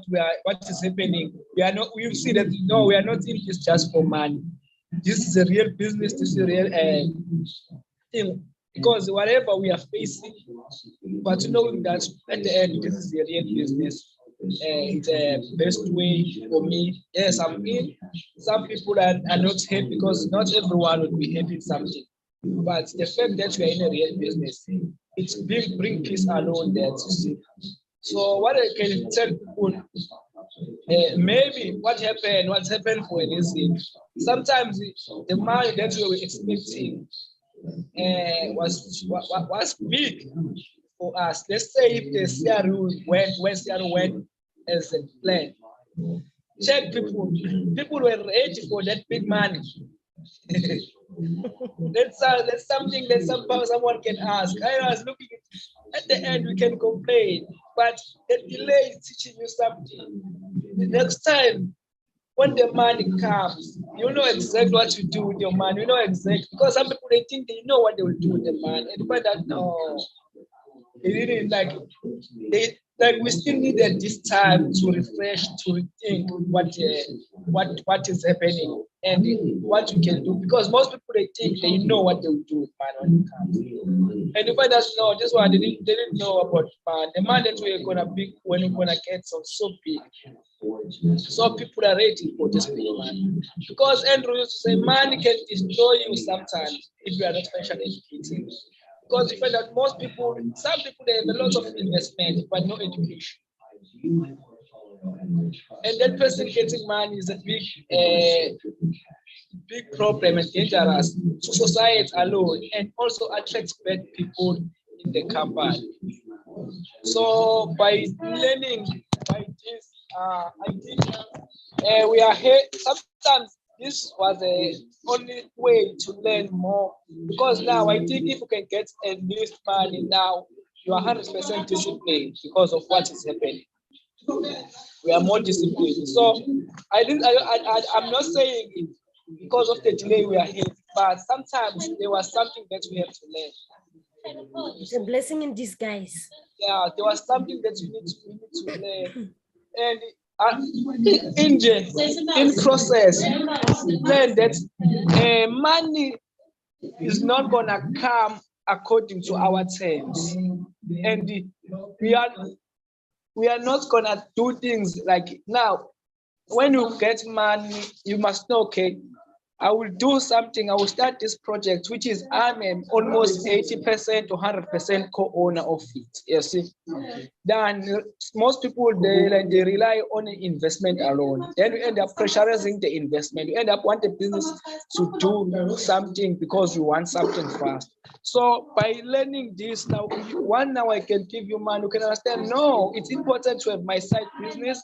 is happening, we see that no, we are not in this just for money. This is a real business. This is a real thing. Because whatever we are facing, but knowing that at the end, this is a real business. It's a best way for me. Yes, I'm in. Some people are not happy because not everyone would be happy in something. But the fact that we are in a real business, it's bring peace alone there to see. So what I can tell people, maybe what's happened for an instance, sometimes the money that we were expecting was big for us. Let's say if the CRU went as a plan, check people were ready for that big money. That's something that someone can ask. I was looking at the end, we can complain, but the delay is teaching you something. The next time, when the money comes, you know exactly what to do with your money. You know exactly, because some people they think they know what they will do with the money, and by that no, they didn't we still needed this time to refresh, to rethink what is happening and what you can do, because most people they think they know what they will do with money when it comes. And you find out no, this one they didn't know about money. The money that we're gonna be when we're gonna get so big. So people are ready for this big money. Because Andrew used to say money can destroy you sometimes if you are not financially educated. Because you find that some people they have a lot of investment but no education. And that person getting money is a big problem and dangerous to society alone, and also attracts bad people in the company. So by learning by this, I think we are here. Sometimes this was the only way to learn more, because now I think if you can get at least money now, you are 100% disciplined because of what is happening. We are more disciplined. So I'm not saying it because of the delay we are here, but sometimes there was something that we have to learn. It's a blessing in disguise. Yeah, there was something that we need to learn. And in process, learn that money is not gonna come according to our terms, and we are not gonna do things like now. When you get money, you must know, okay, I will do something. I will start this project, which is I'm almost 80% to 100% co-owner of it. You see, then most people they rely on investment alone. Then you end up pressurizing the investment. You end up wanting business to do something because you want something fast. So by learning this now, now I can give you money. You can understand. No, it's important to have my side business,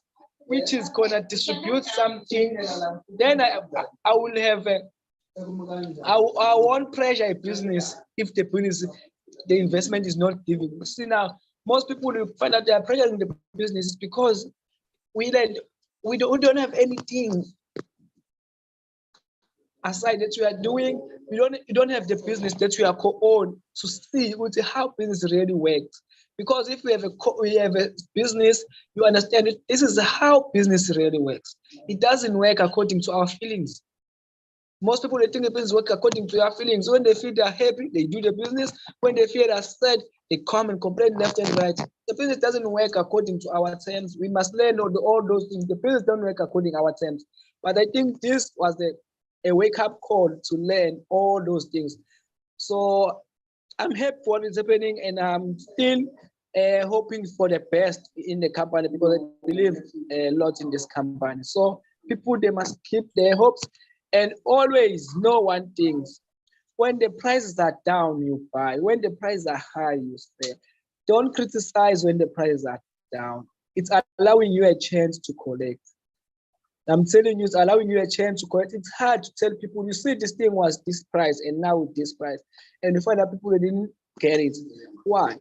which is gonna distribute something. Then I will have I won't pressure a business if the investment is not giving. See now, most people will find out they are pressuring the business because we don't have anything aside that we are doing. You don't have the business that we are co-own to see how business really works. Because if we have a business, you understand it. This is how business really works. It doesn't work according to our feelings. Most people, they think the business work according to their feelings. When they feel they're happy, they do the business. When they feel they're sad, they come and complain left and right. The business doesn't work according to our terms. We must learn all those things. The business don't work according to our terms. But I think this was a wake-up call to learn all those things. So I'm happy for what is happening, and I'm still hoping for the best in the company because I believe a lot in this company. So people, they must keep their hopes and always know one thing. When the prices are down, you buy. When the prices are high, you sell. Don't criticize when the prices are down. It's allowing you a chance to collect. I'm telling you, it's allowing you a chance to collect. It's hard to tell people, you see, this thing was this price and now it's this price. And you find out people that didn't get it. Why?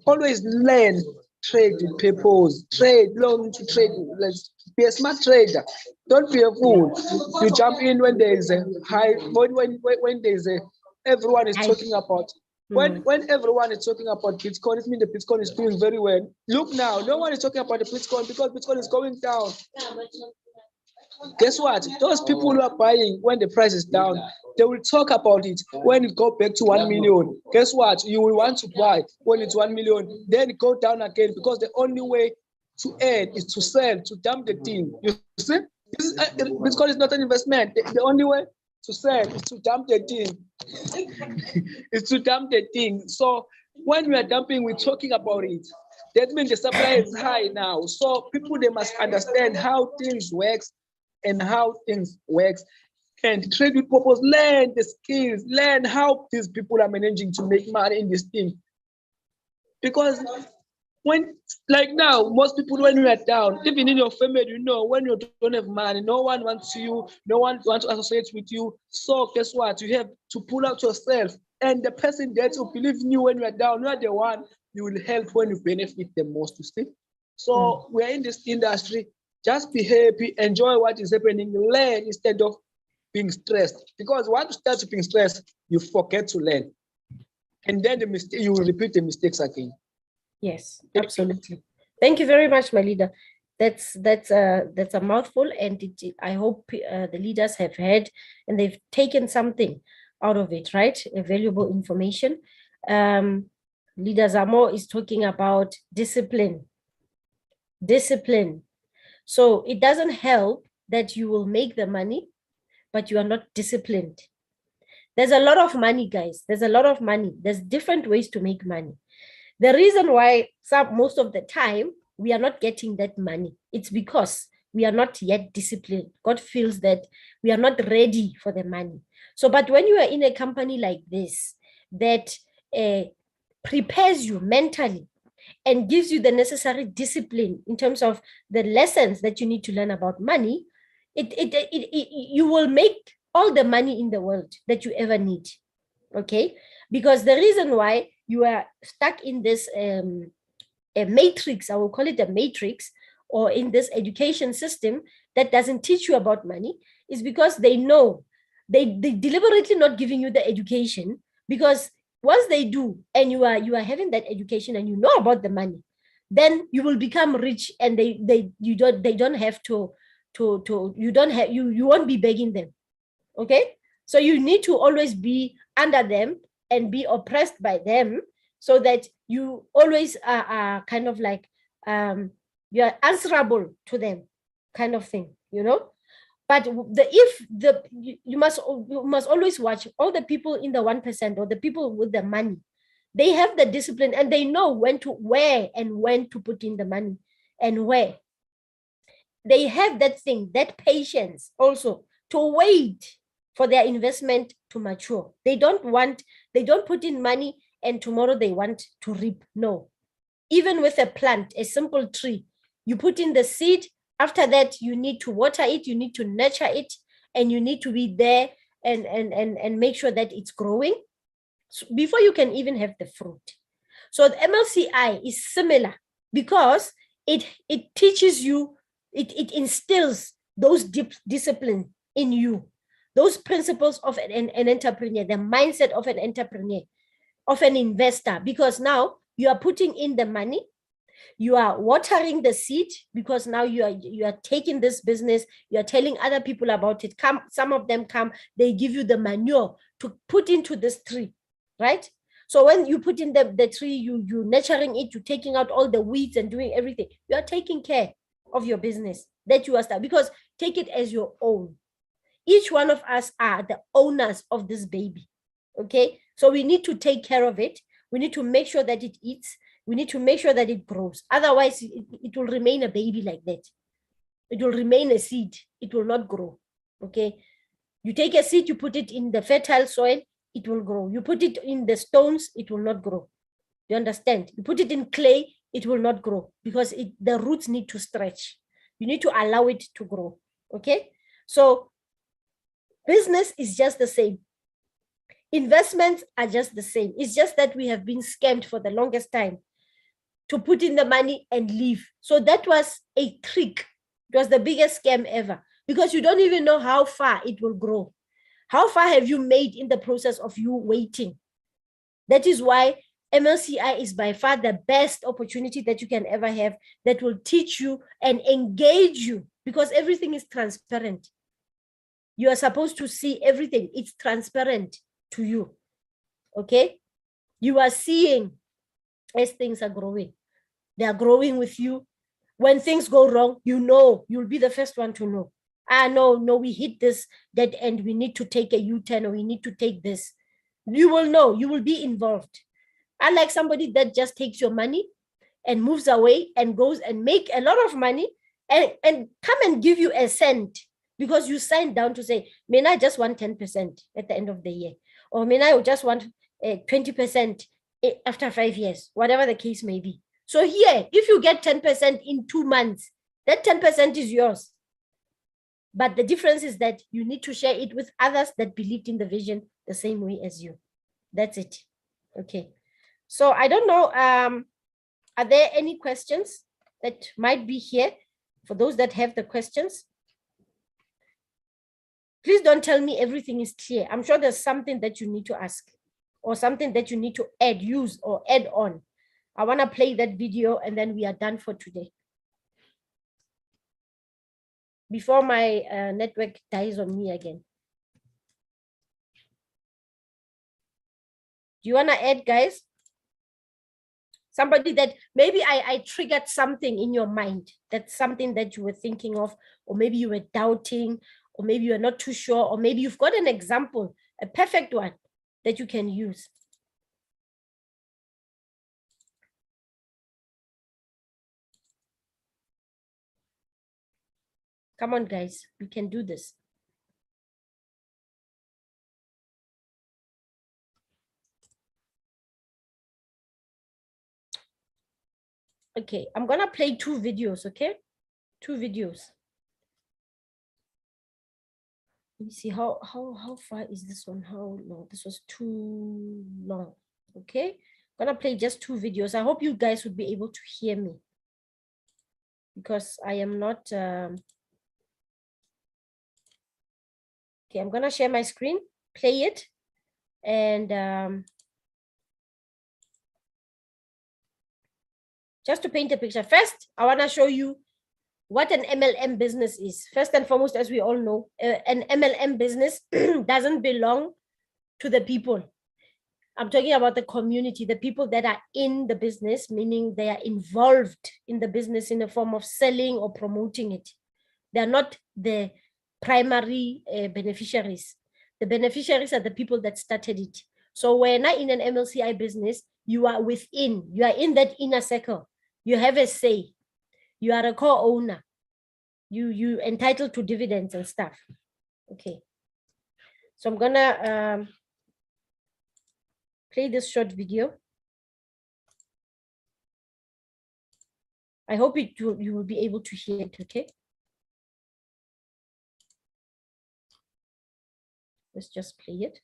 Always learn, trade with people, learn to trade. Let's be a smart trader. Don't be a fool. You jump in when there is a high, when there is a, everyone is talking about. When everyone is talking about Bitcoin, it means the Bitcoin is doing very well. Look now, no one is talking about the Bitcoin because Bitcoin is going down. Guess what? Those people who are buying when the price is down, they will talk about it when it go back to 1 million. Guess what? You will want to buy when it's 1 million, then it go down again because the only way to earn is to sell, to dump the thing. You see? Bitcoin is not an investment. The only way to sell is to dump the thing. It's to dump the thing. So when we are dumping, we're talking about it. That means the supply is high now. So people, they must understand how things works and how things works, and trade with purpose. Learn the skills, learn how these people are managing to make money in this thing. Because when, like now, most people, when you are down, even in your family, you know, when you don't have money, no one wants you, no one wants to associate with you. So guess what? You have to pull out yourself. And the person that will believe in you when you are down, you are the one you will help when you benefit the most, you see. So we're in this industry. Just be happy, enjoy what is happening, learn instead of being stressed. Because once you start being stressed, you forget to learn. And then you will repeat the mistakes again. Yes, absolutely. Thank you very much, my leader. That's a mouthful, and I hope the leaders have heard and they've taken something out of it, right? A valuable information. Leader Zamo is talking about discipline. Discipline. So it doesn't help that you will make the money, but you are not disciplined. There's a lot of money, guys. There's a lot of money. There's different ways to make money. The reason why most of the time we are not getting that money, it's because we are not yet disciplined. God feels that we are not ready for the money. So, but when you are in a company like this, that prepares you mentally and gives you the necessary discipline in terms of the lessons that you need to learn about money, you will make all the money in the world that you ever need. Okay? Because the reason why you are stuck in this a matrix, I will call it a matrix, or in this education system that doesn't teach you about money, is because they know they deliberately not giving you the education, because once they do and you are having that education and you know about the money, then you will become rich, and you don't have to you won't be begging them. Okay, so you need to always be under them and be oppressed by them, so that you always are kind of like you're answerable to them, kind of thing, you know. But you must always watch all the people in the 1% or the people with the money. They have the discipline and they know when to put in the money and where. They have that thing, that patience also to wait for their investment to mature. They don't put in money and tomorrow they want to reap. No. Even with a plant, a simple tree, you put in the seed. After that, you need to water it, you need to nurture it, and you need to be there and make sure that it's growing before you can even have the fruit. So the MLCI is similar because it teaches you, it instills those deep discipline in you, those principles of an entrepreneur, the mindset of an entrepreneur, of an investor, because now you are putting in the money, you are watering the seed, because now you are taking this business, you are telling other people about it. Some of them come, they give you the manure to put into this tree, right? So when you put in the tree, you're nurturing it, you're taking out all the weeds and doing everything. You are taking care of your business that you are starting, because take it as your own. Each one of us are the owners of this baby, okay? So we need to take care of it. We need to make sure that it eats. We need to make sure that it grows. Otherwise, it will remain a baby like that. It will remain a seed. It will not grow, okay? You take a seed, you put it in the fertile soil, it will grow. You put it in the stones, it will not grow. You understand? You put it in clay, it will not grow because the roots need to stretch. You need to allow it to grow, okay? So business is just the same. Investments are just the same. It's just that we have been scammed for the longest time to put in the money and leave. So that was a trick. It was the biggest scam ever because you don't even know how far it will grow. How far have you made in the process of you waiting? That is why MLCI is by far the best opportunity that you can ever have, that will teach you and engage you, because everything is transparent. You are supposed to see everything. It's transparent to you, okay? You are seeing as things are growing. They are growing with you. When things go wrong, you know, you'll be the first one to know. No, we hit this dead end. We need to take a U-turn, or we need to take this. You will know, you will be involved. Unlike somebody that just takes your money and moves away and goes and make a lot of money and come and give you a cent because you signed down to say, may I just want 10% at the end of the year, or may I just want 20% after 5 years, whatever the case may be. So here, if you get 10% in 2 months, that 10% is yours. But the difference is that you need to share it with others that believed in the vision the same way as you. That's it. Okay. So I don't know, are there any questions that might be here for those that have the questions? Please don't tell me everything is clear. I'm sure there's something that you need to ask or something that you need to use or add on. I want to play that video and then we are done for today. Before my network dies on me again. Do you want to add, guys? Somebody that maybe I triggered something in your mind. That's something that you were thinking of, or maybe you were doubting, or maybe you're not too sure, or maybe you've got an example, a perfect one that you can use. Come on, guys, we can do this. Okay, I'm gonna play 2 videos, okay? 2 videos. Let me see how far is this one? How long? This was too long. Okay, I'm gonna play just 2 videos. I hope you guys would be able to hear me because I am not. Okay, I'm gonna share my screen, play it, and just to paint a picture. First, I wanna show you what an MLM business is. First and foremost, as we all know, an MLM business doesn't belong to the people. I'm talking about the community, the people that are in the business, meaning they are involved in the business in the form of selling or promoting it. They're not the primary beneficiaries. The beneficiaries are the people that started it. So when I in an MLCI business, you are in that inner circle. You have a say. You are a co-owner. You entitled to dividends and stuff. Okay. So I'm gonna play this short video. I hope you will be able to hear it, okay? Let's just play it.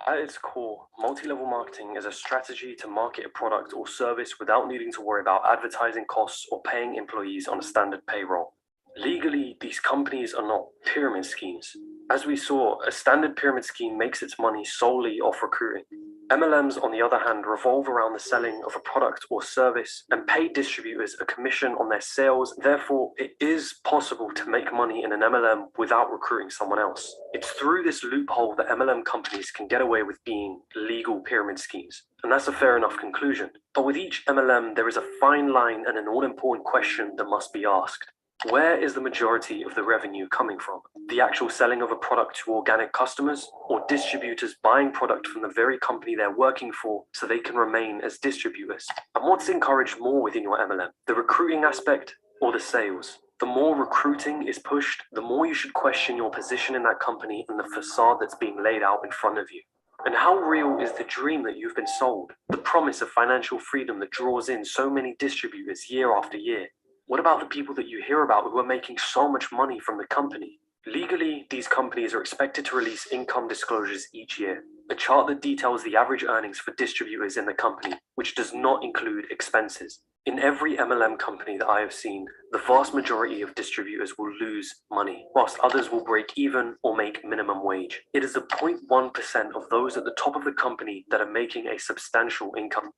At its core, multi-level marketing is a strategy to market a product or service without needing to worry about advertising costs or paying employees on a standard payroll. Legally, these companies are not pyramid schemes. As we saw, a standard pyramid scheme makes its money solely off recruiting. MLMs, on the other hand, revolve around the selling of a product or service and pay distributors a commission on their sales. Therefore, it is possible to make money in an MLM without recruiting someone else. It's through this loophole that MLM companies can get away with being legal pyramid schemes. And that's a fair enough conclusion. But with each MLM, there is a fine line and an all-important question that must be asked. Where is the majority of the revenue coming from? The actual selling of a product to organic customers, or distributors buying product from the very company they're working for so they can remain as distributors? And what's encouraged more within your MLM? The recruiting aspect or the sales? The more recruiting is pushed, the more you should question your position in that company and the facade that's being laid out in front of you. And how real is the dream that you've been sold? The promise of financial freedom that draws in so many distributors year after year? What about the people that you hear about who are making so much money from the company? Legally, these companies are expected to release income disclosures each year, a chart that details the average earnings for distributors in the company, which does not include expenses. In every MLM company that I have seen, the vast majority of distributors will lose money, whilst others will break even or make minimum wage. It is the 0.1% of those at the top of the company that are making a substantial income.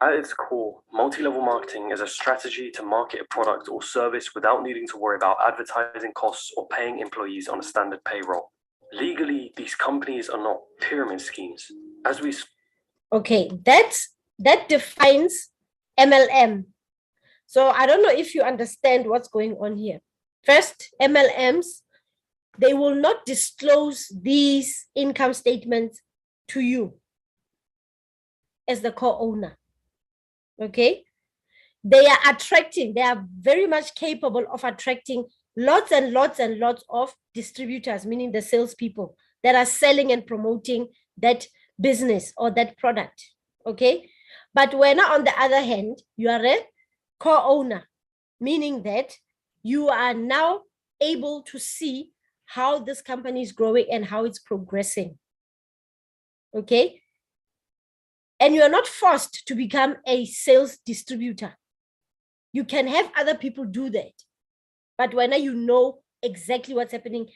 At its core, multi-level marketing is a strategy to market a product or service without needing to worry about advertising costs or paying employees on a standard payroll. Legally, these companies are not pyramid schemes. Okay, that defines MLM. So I don't know if you understand what's going on here. First, MLMs, they will not disclose these income statements to you as the co-owner. Okay, they are very much capable of attracting lots and lots and lots of distributors, meaning the salespeople that are selling and promoting that business or that product. Okay, but when on the other hand, you are a co-owner, meaning that you are now able to see how this company is growing and how it's progressing. Okay. And you are not forced to become a sales distributor. You can have other people do that. But when you know exactly what's happening,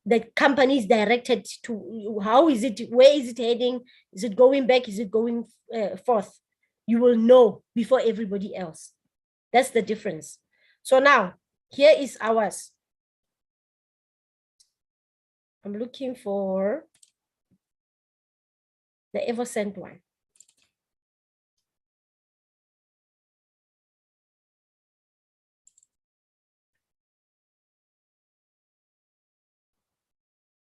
the company is directed to how is it, where is it heading? Is it going back? Is it going forth? You will know before everybody else. That's the difference. So now, here is ours. I'm looking for the Evorich one.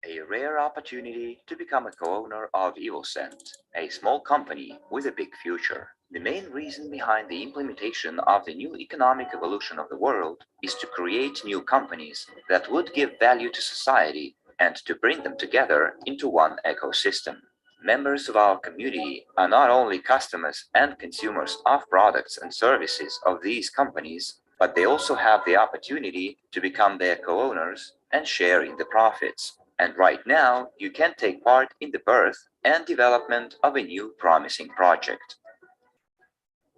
A rare opportunity to become a co-owner of Evorich, a small company with a big future. The main reason behind the implementation of the new economic evolution of the world is to create new companies that would give value to society and to bring them together into one ecosystem. Members of our community are not only customers and consumers of products and services of these companies, but they also have the opportunity to become their co-owners and share in the profits. And right now, you can take part in the birth and development of a new promising project.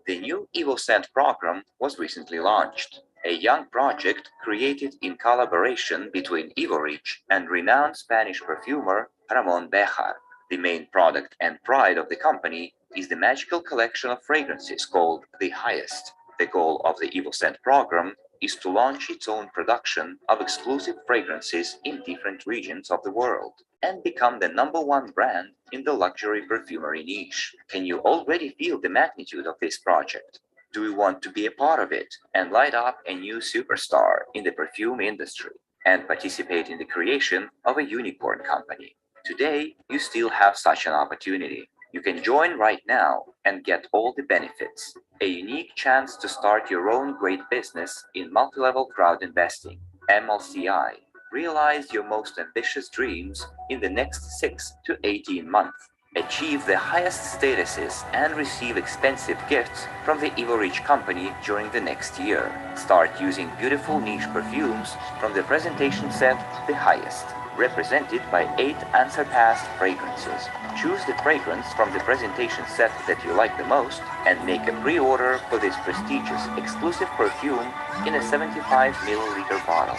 The new Evorich program was recently launched, a young project created in collaboration between Evorich and renowned Spanish perfumer Ramon Bejar. The main product and pride of the company is the magical collection of fragrances called The Highest. The goal of the Evorich program is to launch its own production of exclusive fragrances in different regions of the world and become the #1 brand in the luxury perfumery niche. Can you already feel the magnitude of this project? Do we want to be a part of it and light up a new superstar in the perfume industry and participate in the creation of a unicorn company? Today, you still have such an opportunity. You can join right now and get all the benefits. A unique chance to start your own great business in multi-level crowd investing, MLCI. Realize your most ambitious dreams in the next 6 to 18 months. Achieve the highest statuses and receive expensive gifts from the Evorich company during the next year. Start using beautiful niche perfumes from the presentation set The Highest, represented by 8 unsurpassed fragrances. Choose the fragrance from the presentation set that you like the most and make a pre-order for this prestigious exclusive perfume in a 75 milliliter bottle.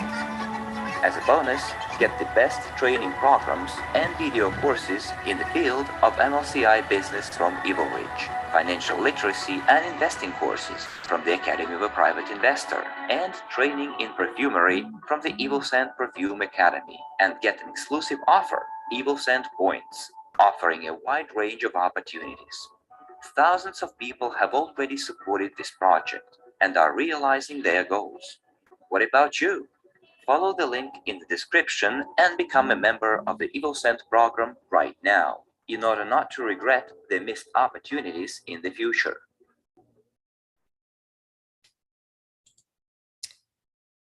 As a bonus, get the best training programs and video courses in the field of MLCI business from Evorich, financial literacy and investing courses from the Academy of a Private Investor, and training in perfumery from the EvoScent Perfume Academy, and get an exclusive offer, EvoScent Points, offering a wide range of opportunities. Thousands of people have already supported this project and are realizing their goals. What about you? Follow the link in the description and become a member of the EvoScent program right now, in order not to regret the missed opportunities in the future.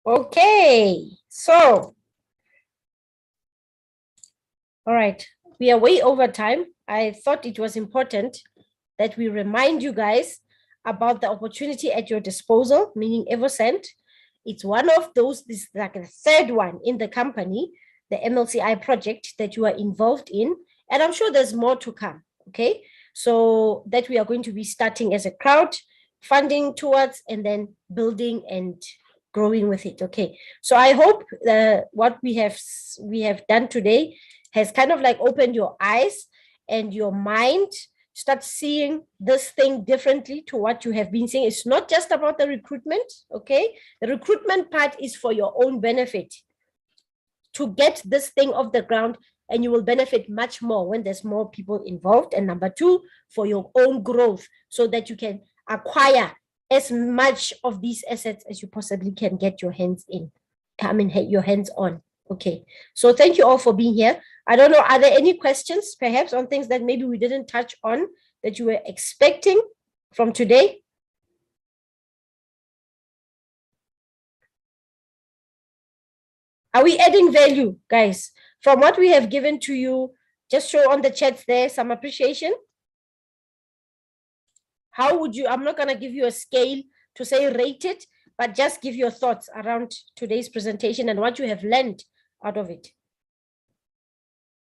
Okay, so, all right, we are way over time. I thought it was important that we remind you guys about the opportunity at your disposal, meaning EvoScent. It's one of those, this is like the third one in the company, the MLCI project that you are involved in. And I'm sure there's more to come, okay? So that we are going to be starting as a crowd, funding towards, and then building and growing with it, okay? So I hope what we have done today has kind of like opened your eyes and your mind, start seeing this thing differently to what you have been seeing. It's not just about the recruitment, okay? The recruitment part is for your own benefit, to get this thing off the ground, and you will benefit much more when there's more people involved. And number two, for your own growth, so that you can acquire as much of these assets as you possibly can get your hands in, your hands on. Okay, so thank you all for being here. I don't know, are there any questions perhaps on things that maybe we didn't touch on that you were expecting from today? Are we adding value, guys? From what we have given to you, just show on the chats there some appreciation. How would you, I'm not going to give you a scale to say rate it, but just give your thoughts around today's presentation and what you have learned out of it.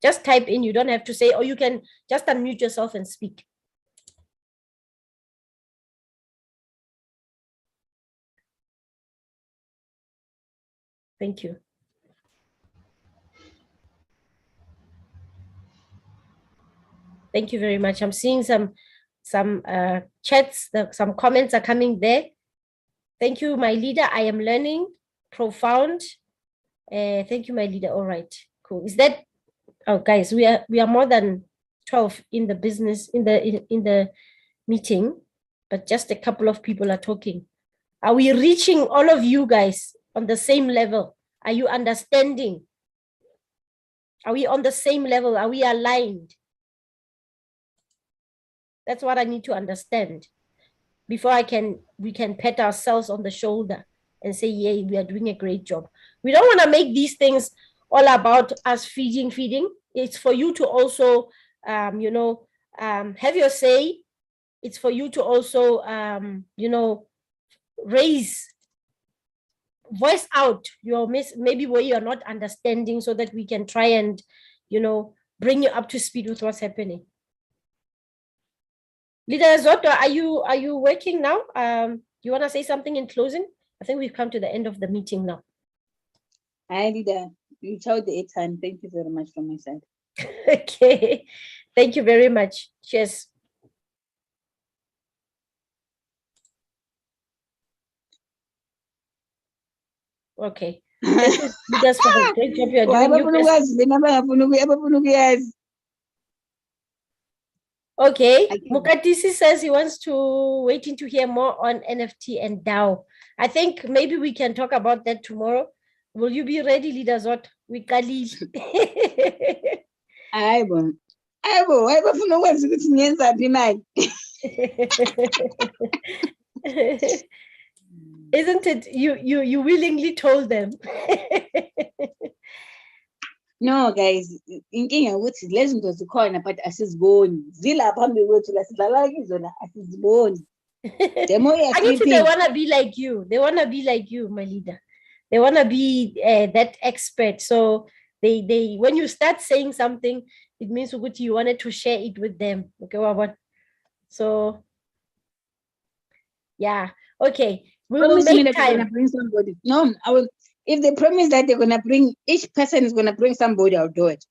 Just type in, you don't have to say, or you can just unmute yourself and speak. Thank you. Thank you very much. I'm seeing some chats, some comments are coming there. Thank you, my leader. I am learning. Profound. Thank you, my leader. All right, cool. Is that, oh guys, we are more than 12 in the business, in the meeting, but just a couple of people are talking. Are we reaching all of you guys on the same level? Are you understanding? Are we on the same level? Are we aligned? That's what I need to understand before we can pat ourselves on the shoulder and say, yay, we are doing a great job. We don't want to make these things all about us feeding. It's for you to also, have your say. It's for you to also, voice out your maybe where you're not understanding, so that we can try and, bring you up to speed with what's happening. Leader Zoto, are you working now? You want to say something in closing? I think we've come to the end of the meeting now. Hi, leader. You told the time. Thank you very much from my side. Okay. Thank you very much. Cheers. Okay. Thank you, leaders, for the great job you're doing. Okay, I can- Mukatisi says he wants to waiting to hear more on NFT and DAO. I think maybe we can talk about that tomorrow. Will you be ready, Leader Zot? We Khalil. Hayibo. Wayebafuna ukwenza ukuthi ngiyenzaphi imali. Isn't it? You willingly told them. No guys, inkinga ukuthi lezi zinto zikhona but asiziboni. Zila phambi kwethu la sidlala kizona asiziboni. The more I need to, they want to be like you. They want to be like you, my leader. They want to be that expert. So they when you start saying something, it means you wanted to share it with them. Okay, what? So yeah, okay. We will promise me make that they're gonna time. bring somebody. No, I will. If they promise that they're gonna bring, each person is gonna bring somebody, I'll do it.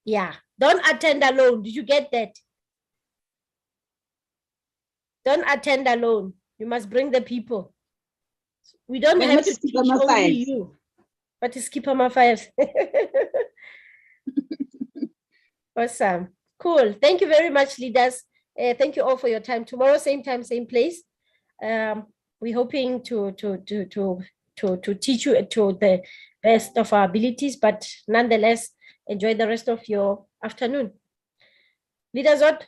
Yeah, don't attend alone. Did you get that? Don't attend alone. You must bring the people. We don't But have what to is teach Kipama only Files? you. What is Kipama Files? Awesome. Cool. Thank you very much, leaders. Thank you all for your time. Tomorrow, same time, same place. We're hoping to teach you to the best of our abilities, but nonetheless, enjoy the rest of your afternoon. Leaders, what?